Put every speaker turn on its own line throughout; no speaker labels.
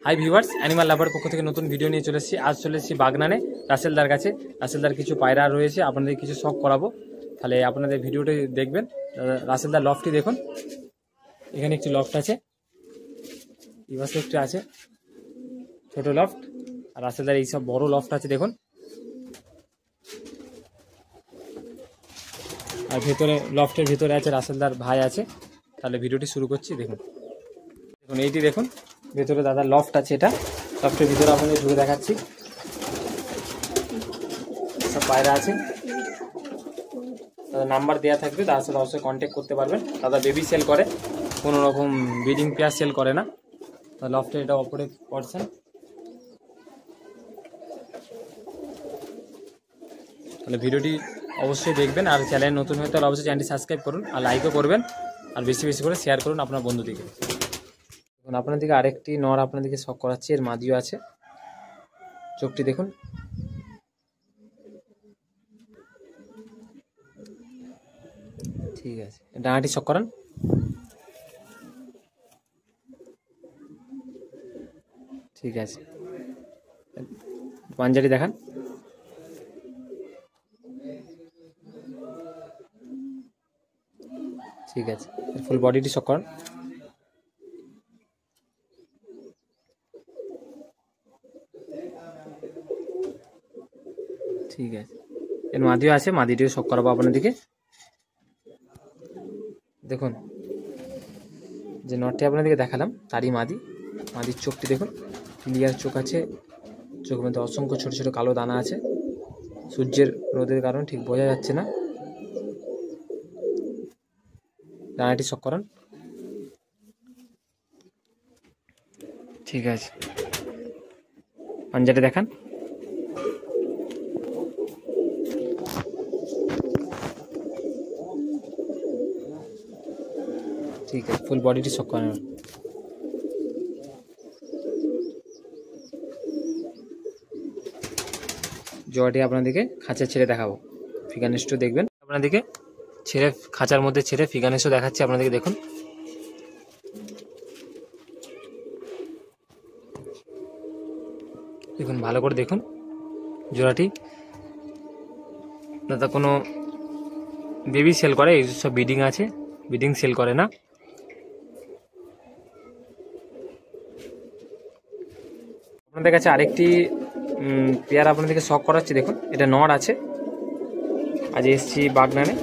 Hi viewers, animal লাভার পক্ষ থেকে নতুন ভিডিও নিয়ে চলে এসেছি। আজ চলে এসেছি বাগনানে রাসেলদার কাছে। রাসেলদার কিছু পায়রা রয়েছে, আপনাদের কিছু শখ করাবো। তাহলে আপনাদের ভিডিওটি দেখবেন। রাসেলদার লফটি দেখুন, এখানে একটি লফট আছে, এই পাশে একটি আছে ছোট লফট, আর রাসেলদার এইসব বড় লফট আছে দেখুন। আর ভেতরে লফটের ভিতরে আছে রাসেলদার ভাই আছে। তাহলে ভিডিওটি শুরু করছি। দেখুন দেখুন এইটি দেখুন, ভেতরে দাদার লফট আছে। এটা লফটের ভিতরে আপনাদের ঢুকে দেখাচ্ছি। সব পায়রা আছে, দাদা নাম্বার দেওয়া থাকবে, তার সাথে অবশ্যই কন্ট্যাক্ট করতে পারবেন। দাদা বেবি সেল করে, কোনো রকম ব্রিডিং পেয়ার সেল করে না। লফটের এটা অপরে পার্সন। তাহলে ভিডিওটি অবশ্যই দেখবেন, আর চ্যানেল নতুন হয়ে তাহলে অবশ্যই চ্যানেলটি সাবস্ক্রাইব করুন, আর লাইকও করবেন, আর বেশি বেশি করে শেয়ার করুন আপনার বন্ধুদিকে। দেখুন আপনাদেরকে আরেকটি নর আপনাদেরকে শখ করাচ্ছি, এর মাদিও আছে। চোখটি দেখুন, ঠিক আছে। ডানাটি শখ করান, ঠিক আছে। পাঞ্জারি দেখান, ঠিক আছে। ফুল বডিটি শখ করান, ঠিক আছে। এর মাদিও আছে, মাদিটিও শখ করাবো আপনাদেরকে। দেখুন যে নটটি আপনাদেরকে দেখালাম তারই মাদি। মাদির চোখটি দেখুন, ক্লিয়ার চোখ আছে, চোখের মধ্যে অসংখ্য ছোট ছোট কালো দানা আছে। সূর্যের রোদের কারণে ঠিক বোঝা যাচ্ছে না। দানাটি শখ করান, ঠিক আছে। পাঞ্জাটি দেখান, ঠিক আছে। ফুল বডিটি শখ করান। জোয়াটি আপনাদেরকে খাঁচা ছেড়ে দেখাবো, ফিগানেস্টও দেখবেন। আপনাদেরকে ছেড়ে খাঁচার মধ্যে ছেড়ে ফিগানেস্টও দেখাচ্ছি আপনাদেরকে। দেখুন দেখুন ভালো করে দেখুন জোড়াটি। দাদা কোনো বেবি সেল করে, এই সব ব্রিডিং আছে, ব্রিডিং সেল করে না। আপনাদের কাছে আরেকটি পেয়ার আপনাদেরকে শখ করাচ্ছি। দেখুন এটা নর আছে। আজ এসছি বাগনানে,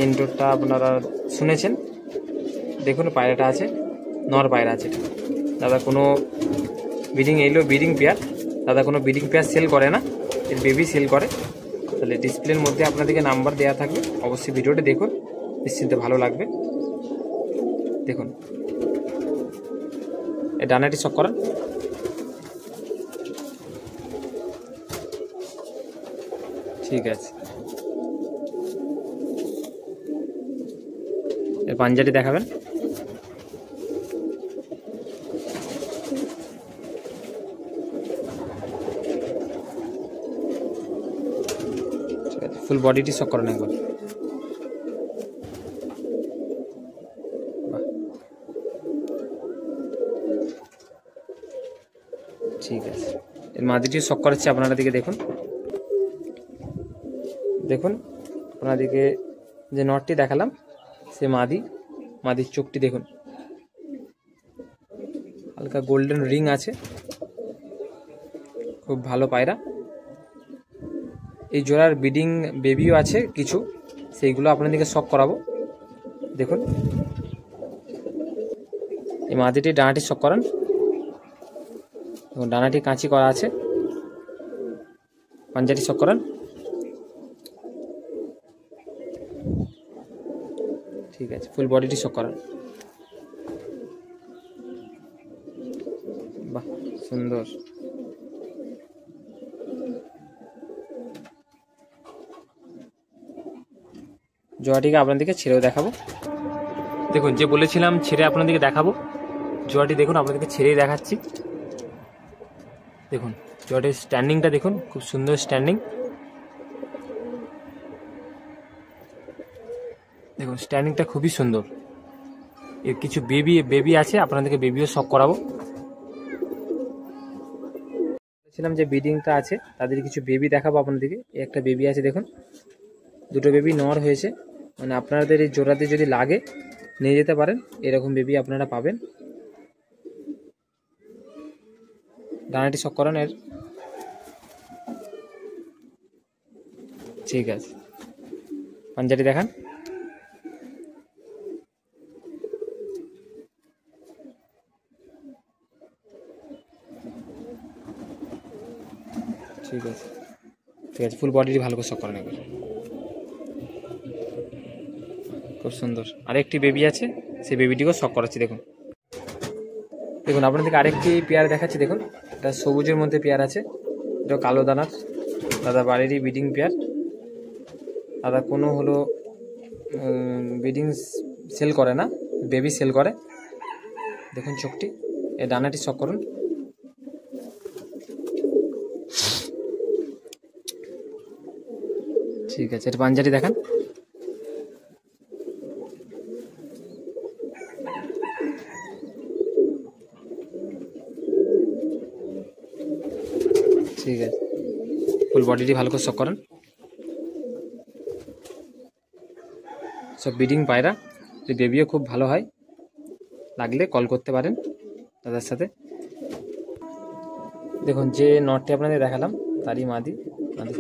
ইনডোরটা আপনারা শুনেছেন। দেখুন পায়রাটা আছে, নর পায়রা আছে। দাদা কোনো ব্রিডিং এলো, ব্রিডিং পেয়ার। দাদা কোনো ব্রিডিং পেয়ার সেল করে না, এর বেবি সেল করে। তাহলে ডিসপ্লের মধ্যে আপনাদেরকে নাম্বার দেওয়া থাকবে, অবশ্যই ভিডিওটি দেখুন, নিশ্চিন্তে ভালো লাগবে। দেখুন এই ডানাটি শখ করান, ঠিক আছে। এর পাঞ্জাটি দেখাবেন, ফুল বডিটি শখ করেন একবার। ঠিক আছে। এর মাদিটিও শখ করাচ্ছে আপনারা দিকে। দেখুন দেখুন আপনাদেরকে যে নটটি দেখালাম সে মাদির চোখটি দেখুন, হালকা গোল্ডেন রিং আছে, খুব ভালো পায়রা। এই জোড়ার ব্রিডিং বেবিও আছে কিছু, সেইগুলো আপনাদেরকে শখ করাবো। দেখুন এই মাদিটি ডানাটি শখ করান, এবং ডানাটি কাঁচি করা আছে। পাঞ্জাটি শখ করান, ঠিক আছে। ফুল বডিটি শখ করান, বাহ সুন্দর। জোয়াটিকে আপনাদেরকে ছেড়েও দেখাবো। দেখুন যে বলেছিলাম ছেড়ে আপনাদেরকে দেখাবো, জোয়াটি দেখুন আপনাদেরকে ছেড়েই দেখাচ্ছি। দেখুন জোয়াটির স্ট্যান্ডিংটা দেখুন, খুব সুন্দর স্ট্যান্ডিং। দেখুন স্ট্যান্ডিংটা খুবই সুন্দর। এর কিছু বেবি আছে, আপনাদেরকে বেবিও শখ করাবো। ছিলাম যে ব্রিডিংটা আছে তাদের কিছু বেবি দেখাবো আপনাদেরকে। এই একটা বেবি আছে দেখুন, দুটো বেবি নর হয়েছে, মানে আপনাদের এই জোড়াতে যদি লাগে নিয়ে যেতে পারেন, এরকম বেবি আপনারা পাবেন। ডানাটি শক করান এর, ঠিক আছে। পাঞ্জাটি দেখান, ঠিক আছে, ঠিক আছে। ফুল বডিটি ভালো করে শক করেন একবার, খুব সুন্দর। আরেকটি বেবি আছে, সেই বেবিটিকেও শক করাচ্ছি দেখুন। দেখুন আপনাদেরকে আরেকটি পেয়ার দেখাচ্ছি দেখুন, এটা সবুজের মধ্যে পেয়ার আছে, এটা কালো দানার দাদা বাড়িরই ব্রিডিং পেয়ার। দাদা কোনো হলো ব্রিডিং সেল করে না, বেবি সেল করে। দেখুন চোখটি, এই ডানাটি শক করুন, ঠিক আছে। এটা পাঞ্জাটি দেখান, ঠিক আছে। ফুল বডিটি ভালো করে শক করেন। সব ব্রিডিং পায়রা, এই বেবিও খুব ভালো হয়, লাগলে কল করতে পারেন দাদার সাথে। দেখুন যে নটটি আপনাদের দেখালাম তারই মাদির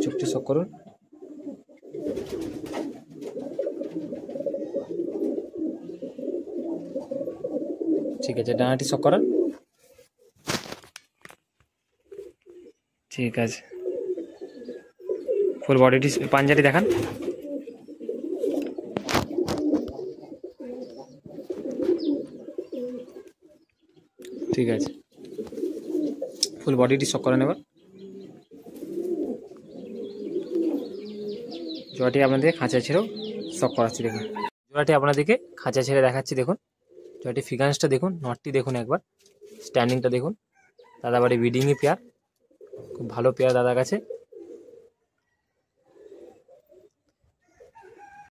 চোখটি শক করুন, ঠিক আছে। ডানাটি শক করান, ঠিক আছে। ফুল বডিটি পাঞ্জাটি দেখান, ঠিক আছে। ফুল বডিটি শক করেন এবার। জোড়াটি আপনাদেরকে খাঁচা ছেড়েও শক করাচ্ছি দেখুন। জোড়াটি আপনাদেরকে খাঁচা ছেড়ে দেখাচ্ছি দেখুন। জোড়াটি ফিগান্সটা দেখুন, নটটি দেখুন একবার, স্ট্যান্ডিংটা দেখুন। দাদা বাড়ি ব্রিডিংই পেয়ার, খুব ভালো পেয়ার দাদার কাছে।